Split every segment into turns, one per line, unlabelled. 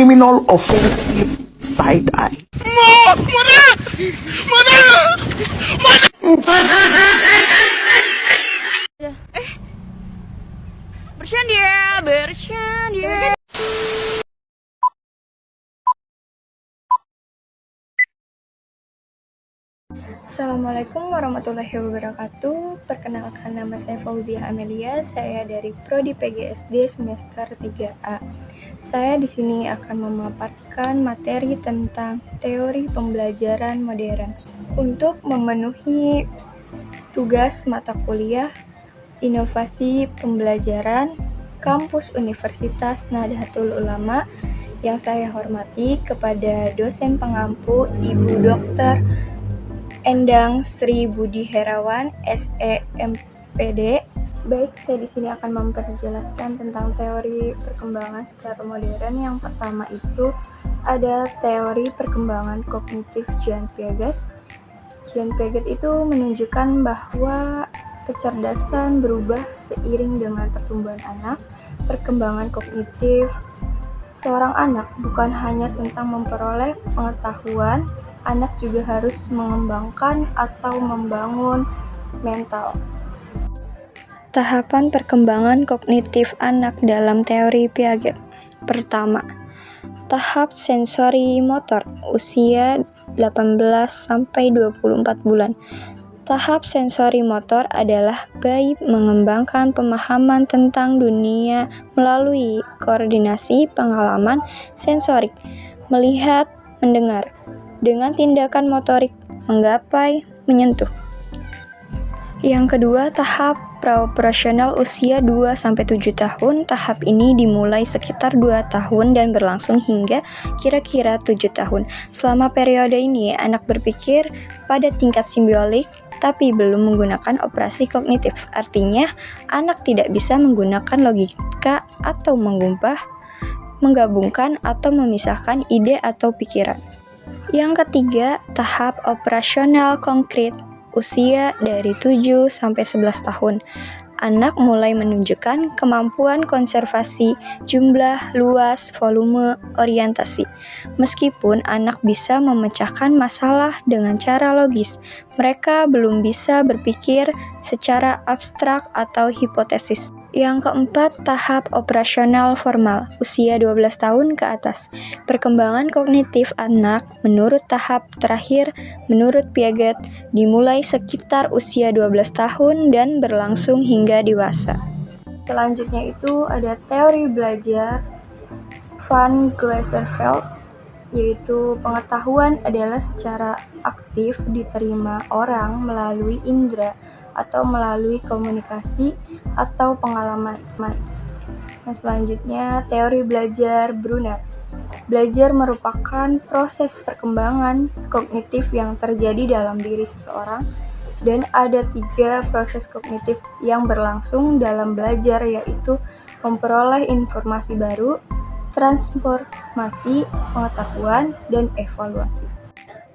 criminal offensive side eye.
Bercanda.
Assalamualaikum warahmatullahi wabarakatuh. Perkenalkan, nama saya Fauzia Amelia. Saya dari Prodi PGSD semester 3A. Saya di sini akan memaparkan materi tentang teori pembelajaran modern. Untuk memenuhi tugas mata kuliah Inovasi Pembelajaran Kampus Universitas Nahdlatul Ulama, yang saya hormati kepada dosen pengampu Ibu Dr. Endang Sri Budi Herawan, SE MPD. Baik, saya di sini akan memperjelaskan tentang teori perkembangan secara modern. Yang pertama itu ada teori perkembangan kognitif Jean Piaget. Jean Piaget itu menunjukkan bahwa kecerdasan berubah seiring dengan pertumbuhan anak. Perkembangan kognitif seorang anak bukan hanya tentang memperoleh pengetahuan, anak juga harus mengembangkan atau membangun mental. Tahapan perkembangan kognitif anak dalam teori Piaget. Pertama, tahap sensori motor usia 18 sampai 24 bulan. Tahap sensori motor adalah bayi mengembangkan pemahaman tentang dunia melalui koordinasi pengalaman sensorik, melihat, mendengar, dengan tindakan motorik, menggapai, menyentuh. Yang kedua, tahap praoperasional usia 2-7 tahun. Tahap ini dimulai sekitar 2 tahun dan berlangsung hingga kira-kira 7 tahun. Selama periode ini, anak berpikir pada tingkat simbolik, tapi belum menggunakan operasi kognitif. Artinya, anak tidak bisa menggunakan logika atau menggabungkan atau memisahkan ide atau pikiran. Yang ketiga, tahap operasional konkret usia dari 7-11 tahun. Anak mulai menunjukkan kemampuan konservasi, jumlah, luas, volume, orientasi. Meskipun anak bisa memecahkan masalah dengan cara logis, mereka belum bisa berpikir secara abstrak atau hipotesis. Yang keempat, tahap operasional formal, usia 12 tahun ke atas. Perkembangan kognitif anak menurut tahap terakhir, menurut Piaget, dimulai sekitar usia 12 tahun dan berlangsung hingga dewasa. Selanjutnya itu ada teori belajar Van Glaserveld, yaitu pengetahuan adalah secara aktif diterima orang melalui indera atau melalui komunikasi atau pengalaman. Nah, selanjutnya teori belajar Brunner. Belajar merupakan proses perkembangan kognitif yang terjadi dalam diri seseorang, dan ada 3 proses kognitif yang berlangsung dalam belajar, yaitu memperoleh informasi baru, transformasi pengetahuan, dan evaluasi.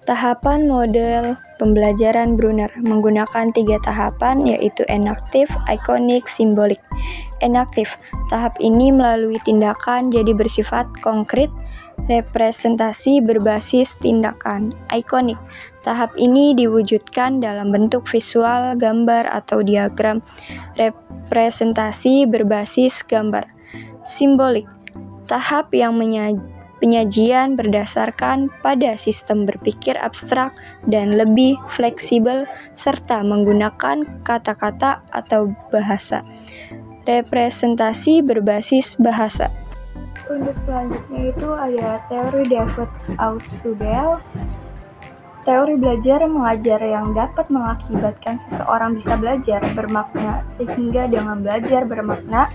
Tahapan model pembelajaran Brunner menggunakan 3 tahapan, yaitu enaktif, ikonik, simbolik. Enaktif, tahap ini melalui tindakan jadi bersifat konkret, representasi berbasis tindakan. Ikonik, tahap ini diwujudkan dalam bentuk visual, gambar, atau diagram. Representasi berbasis gambar. Simbolik, tahap yang penyajian berdasarkan pada sistem berpikir abstrak dan lebih fleksibel serta menggunakan kata-kata atau bahasa. Representasi berbasis bahasa. Untuk selanjutnya itu ada teori David Ausubel. Teori belajar mengajar yang dapat mengakibatkan seseorang bisa belajar bermakna, sehingga dengan belajar bermakna,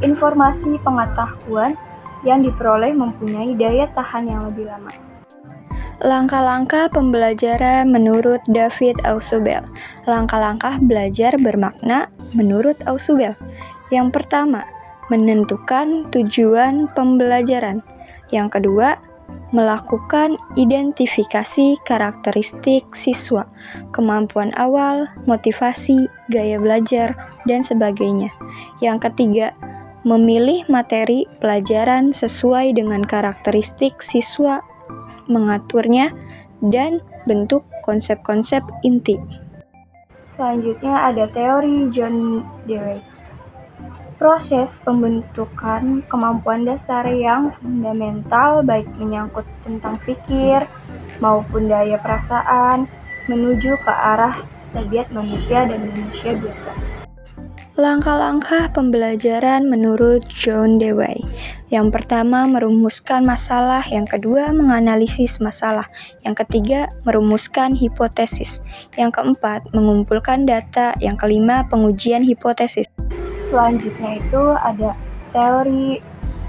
informasi pengetahuan yang diperoleh mempunyai daya tahan yang lebih lama. Langkah-langkah pembelajaran menurut David Ausubel. Langkah-langkah belajar bermakna menurut Ausubel. Yang pertama, menentukan tujuan pembelajaran. Yang kedua, melakukan identifikasi karakteristik siswa, kemampuan awal, motivasi, gaya belajar, dan sebagainya. Yang ketiga, memilih materi pelajaran sesuai dengan karakteristik siswa, mengaturnya, dan bentuk konsep-konsep inti. Selanjutnya ada teori John Dewey. Proses pembentukan kemampuan dasar yang fundamental baik menyangkut tentang pikir maupun daya perasaan menuju ke arah tabiat manusia dan manusia biasa. Langkah-langkah pembelajaran menurut John Dewey. Yang pertama, merumuskan masalah. Yang kedua, menganalisis masalah. Yang ketiga, merumuskan hipotesis. Yang keempat, mengumpulkan data. Yang kelima, pengujian hipotesis. Selanjutnya itu ada teori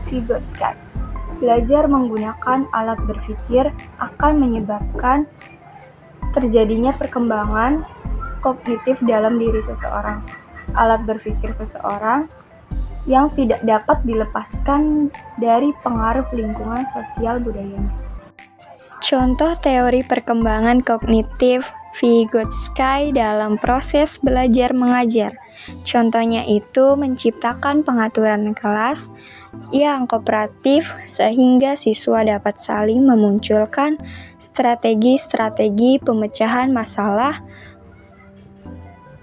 Vygotsky. Belajar menggunakan alat berpikir akan menyebabkan terjadinya perkembangan kognitif dalam diri seseorang. Alat berpikir seseorang yang tidak dapat dilepaskan dari pengaruh lingkungan sosial budayanya. Contoh teori perkembangan kognitif Vygotsky dalam proses belajar mengajar. Contohnya itu menciptakan pengaturan kelas yang kooperatif sehingga siswa dapat saling memunculkan strategi-strategi pemecahan masalah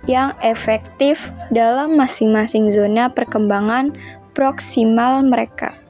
yang efektif dalam masing-masing zona perkembangan proksimal mereka.